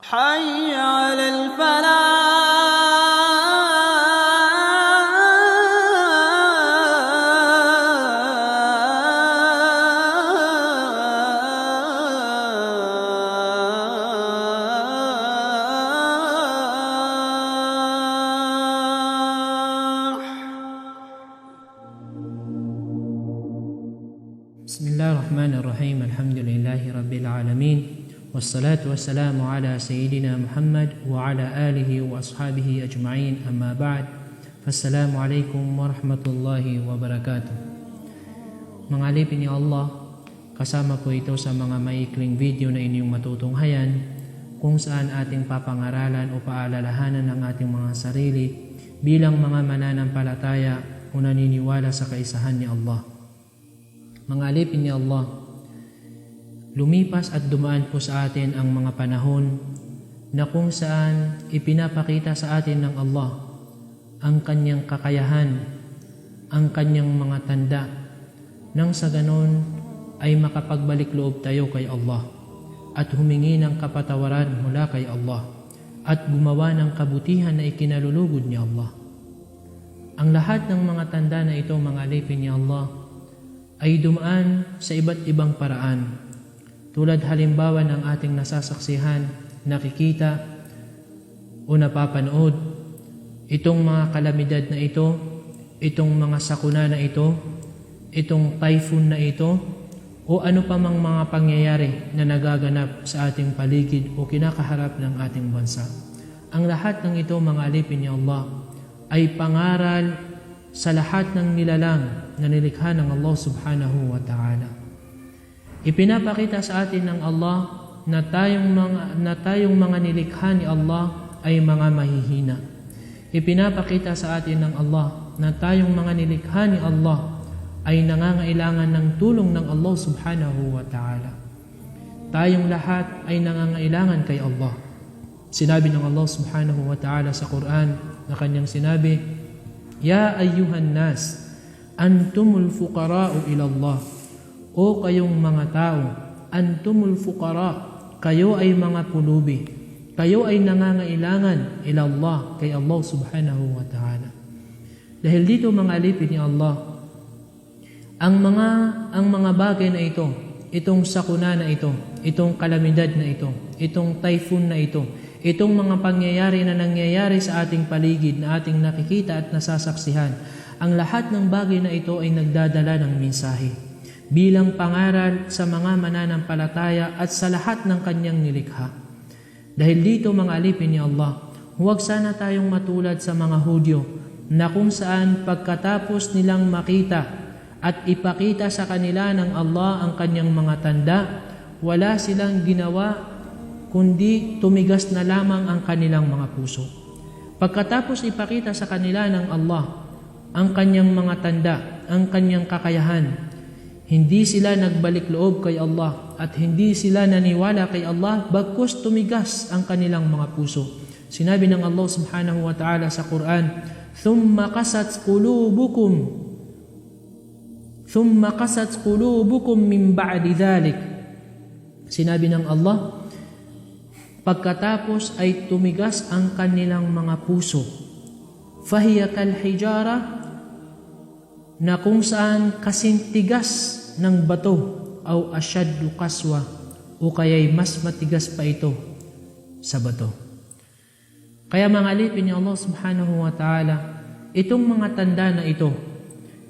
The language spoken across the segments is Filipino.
حي على Bismillahirrahmanirrahim. Alhamdulillahi Rabbil Alamin. Wassalatu wassalamu ala Sayyidina Muhammad wa ala alihi wa ashabihi ajma'in. Amma ba'd. Fassalamu alaikum warahmatullahi wabarakatuh. Mga alipin ni Allah, kasama po ito sa mga maikling video na inyong matutunghayan kung saan ating papangaralan o paalalahanan ng ating mga sarili bilang mga mananampalataya o naniniwala sa kaisahan ni Allah. Mga alipin ni Allah, lumipas at dumaan po sa atin ang mga panahon na kung saan ipinapakita sa atin ng Allah ang kanyang kakayahan, ang kanyang mga tanda, nang sa ganon ay makapagbalik loob tayo kay Allah at humingi ng kapatawaran mula kay Allah at gumawa ng kabutihan na ikinalulugod ni Allah. Ang lahat ng mga tanda na ito, mga alipin ni Allah, ay dumaan sa iba't ibang paraan. Tulad halimbawa ng ating nasasaksihan, nakikita o napapanood, itong mga kalamidad na ito, itong mga sakuna na ito, itong typhoon na ito, o ano pa mang mga pangyayari na nagaganap sa ating paligid o kinakaharap ng ating bansa. Ang lahat ng ito, mga alipin ni Allah, ay pangaral sa lahat ng nilalang na nilikha ng Allah subhanahu wa ta'ala. Ipinapakita sa atin ng Allah na tayong mga nilikha ni Allah ay mga mahihina. Ipinapakita sa atin ng Allah na tayong mga nilikha ni Allah ay nangangailangan ng tulong ng Allah subhanahu wa ta'ala. Tayong lahat ay nangangailangan kay Allah. Sinabi ng Allah subhanahu wa ta'ala sa Quran na kanyang sinabi, Ya ayyuhan nas, antumul fuqara'u ila Allah. O kayong mga tao, antumul fuqara, kayo ay mga pulubi. Kayo ay nangangailangan ila Allah, kay Allah subhanahu wa ta'ala. Dahil dito, mga alipin ni Allah, ang mga bagay na ito, itong sakuna na ito, itong kalamidad na ito, itong typhoon na ito, itong mga pangyayari na nangyayari sa ating paligid na ating nakikita at nasasaksihan, ang lahat ng bagay na ito ay nagdadala ng mensahe bilang pangaral sa mga mananampalataya at sa lahat ng kanyang nilikha. Dahil dito, mga alipin ni Allah, huwag sana tayong matulad sa mga Hudyo na kung saan pagkatapos nilang makita at ipakita sa kanila ng Allah ang kanyang mga tanda, wala silang ginawa kundi tumigas na lamang ang kanilang mga puso. Pagkatapos ipakita sa kanila ng Allah ang kanyang mga tanda, ang kanyang kakayahan, hindi sila nagbalik loob kay Allah at hindi sila naniwala kay Allah, bagkus tumigas ang kanilang mga puso. Sinabi ng Allah subhanahu wa ta'ala sa Quran, Thumma qasat qulubukum min ba'di dhalik. Sinabi ng Allah, pagkatapos ay tumigas ang kanilang mga puso. Fahiya kal hijara, na kung saan kasintigas ng bato, o asyaddu kaswa, o kaya'y mas matigas pa ito sa bato. Kaya mga alipin ni Allah subhanahu wa ta'ala, itong mga tanda na ito,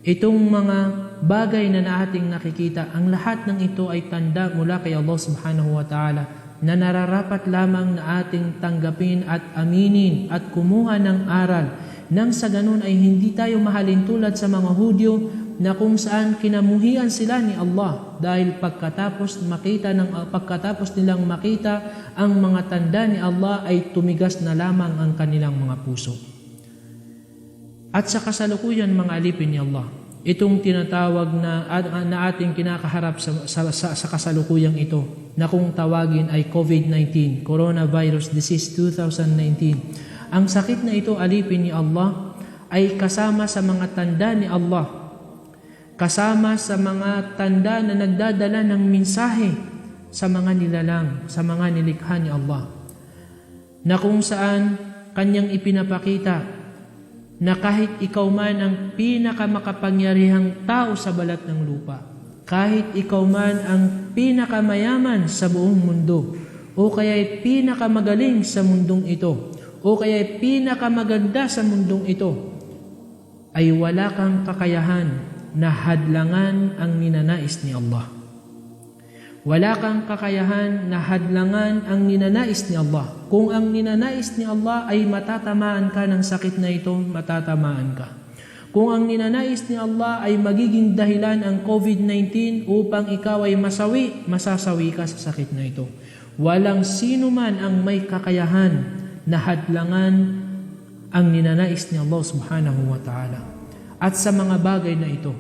itong mga bagay na ating nakikita, ang lahat ng ito ay tanda mula kay Allah subhanahu wa ta'ala na nararapat lamang na ating tanggapin at aminin at kumuha ng aral nang sa ganun ay hindi tayo mahalin tulad sa mga Hudyo na kung saan kinamuhian sila ni Allah dahil pagkatapos nilang makita ang mga tanda ni Allah ay tumigas na lamang ang kanilang mga puso. At sa kasalukuyan, mga alipin ni Allah, itong tinatawag na ating kinakaharap sa kasalukuyang ito na kung tawagin ay COVID-19, Coronavirus Disease 2019. Ang sakit na ito, alipin ni Allah, ay kasama sa mga tanda ni Allah, kasama sa mga tanda na nagdadala ng mensahe sa mga nilalang, sa mga nilikha ni Allah. na kung saan kanyang ipinapakita na kahit ikaw man ang pinakamakapangyarihang tao sa balat ng lupa, kahit ikaw man ang pinakamayaman sa buong mundo, o kaya'y pinakamagaling sa mundong ito, o kaya'y pinakamaganda sa mundong ito, ay wala kang kakayahan na hadlangan ang ninanais ni Allah. Wala kang kakayahan na hadlangan ang ninanais ni Allah. Kung ang ninanais ni Allah ay matatamaan ka ng sakit na ito, matatamaan ka. Kung ang ninanais ni Allah ay magiging dahilan ang COVID-19 upang ikaw ay masasawi ka sa sakit na ito. Walang sino man ang may kakayahan na hadlangan ang ninanais ni Allah subhanahu wa ta'ala. At sa mga bagay na ito,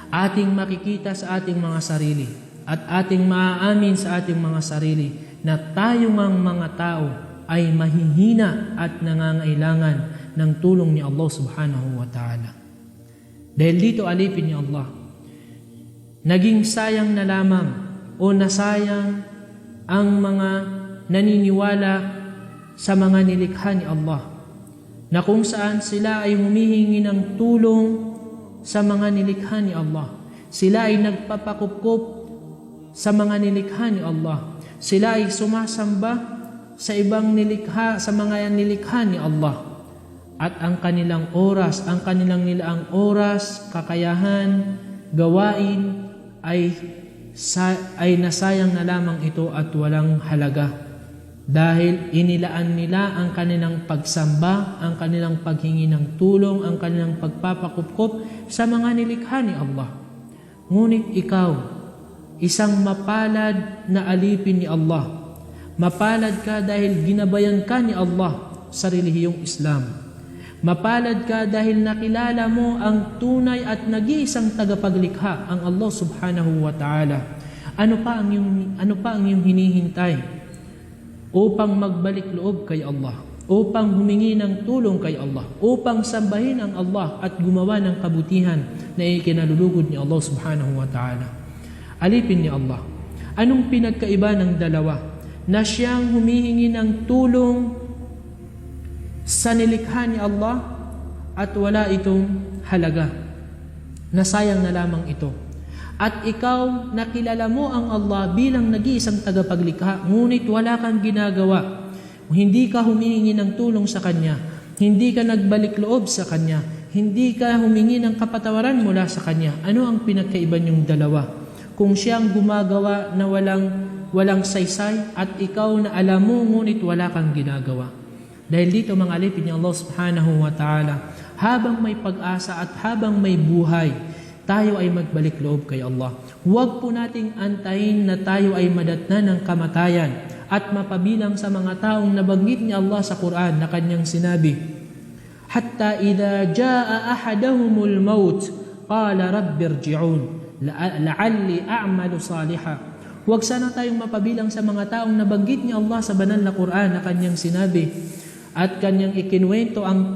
ating makikita sa ating mga sarili at ating maaamin sa ating mga sarili na tayo ngang mga tao ay mahihina at nangangailangan ng tulong ni Allah subhanahu wa ta'ala. Dahil dito alipin ni Allah, naging sayang na lamang o nasayang ang mga naniniwala sa mga nilikha ni Allah, na kung saan sila ay humihingi ng tulong sa mga nilikha ni Allah. Sila ay nagpapakupkup sa mga nilikha ni Allah. Sila ay sumasamba sa ibang nilikha, sa mga nilikha ni Allah. At ang kanilang oras, ang kanilang nilaang oras, kakayahan, gawain ay nasayang na lamang ito at walang halaga. Dahil inilaan nila ang kanilang pagsamba, ang kanilang paghingi ng tulong, ang kanilang pagpapakupkup sa mga nilikha ni Allah. Ngunit ikaw, isang mapalad na alipin ni Allah. Mapalad ka dahil ginabayan ka ni Allah sa relihiyong Islam. Mapalad ka dahil nakilala mo ang tunay at nag-iisang tagapaglikha, ang Allah subhanahu wa ta'ala. Ano pa ang iyong hinihintay upang magbalik loob kay Allah, upang humingi ng tulong kay Allah, upang sambahin ang Allah at gumawa ng kabutihan na ikinalulugod ni Allah subhanahu wa ta'ala? Alipin ni Allah, anong pinagkaiba ng dalawa? Na siyang humihingi ng tulong sa nilikha ni Allah at wala itong halaga. Nasayang na lamang ito. At ikaw, nakilala mo ang Allah bilang nag-iisang tagapaglikha, ngunit wala kang ginagawa. Hindi ka humihingi ng tulong sa Kanya, hindi ka nagbalik loob sa Kanya, hindi ka humingi ng kapatawaran mula sa Kanya. Ano ang pinagkaiba niyong dalawa? Kung siyang gumagawa na walang saysay at ikaw na alam mo ngunit wala kang ginagawa. Dahil dito mga alipin ni Allah subhanahu wa ta'ala, habang may pag-asa at habang may buhay, tayo ay magbalik loob kay Allah. Huwag po nating antayin na tayo ay madatnan ng kamatayan at mapabilang sa mga taong nabanggit ni Allah sa Quran na kanyang sinabi, hatta idha jaa ahadahumul maut qala rabbirji'un la'alli a'malu salihan. Huwag sana tayong mapabilang sa mga taong nabanggit ni Allah sa banal na Quran na kanyang sinabi at kanyang ikinwento ang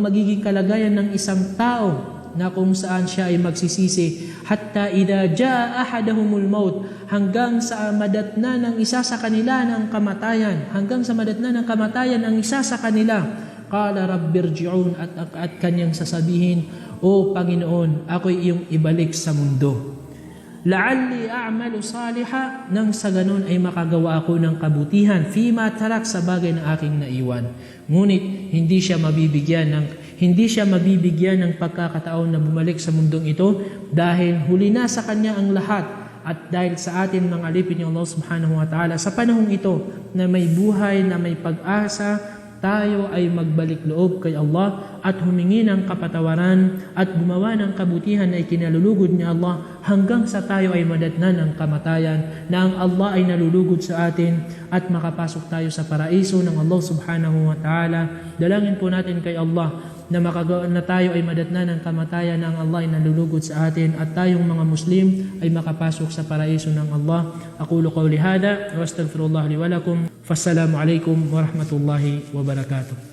magiging kalagayan ng isang tao na kung saan siya ay magsisisi hatta idha jaa ahadahumul maut, hanggang sa madatna ng isa sa kanila ng kamatayan, hanggang sa madatna ng kamatayan ang isa sa kanila, qala rabbirji'un, at kanyang sasabihin, o Panginoon, ako'y iyong ibalik sa mundo, la'alli a'malu saliha, nang sa ganun ay makagawa ako ng kabutihan, fima tarak, sa bagay na aking naiwan. Ngunit hindi siya mabibigyan ng pagkakataon na bumalik sa mundong ito dahil huli na sa kanya ang lahat. At dahil sa atin mga alipin ni Allah subhanahu wa ta'ala, sa panahong ito na may buhay, na may pag-asa, tayo ay magbalik loob kay Allah at humingi ng kapatawaran at gumawa ng kabutihan na ikinalulugod ni Allah hanggang sa tayo ay madatnan ng kamatayan, na ang Allah ay nalulugod sa atin at makapasok tayo sa paraiso ng Allah subhanahu wa ta'ala. Dalangin po natin kay Allah na tayo ay madatnan ng kamatayan, na ang Allah ay nalulugod sa atin at tayong mga Muslim ay makapasok sa paraiso ng Allah. Aqulu qawli hada wa astaghfirullah li wa lakum. Fassalamu alaikum wa rahmatullahi wa barakatuh.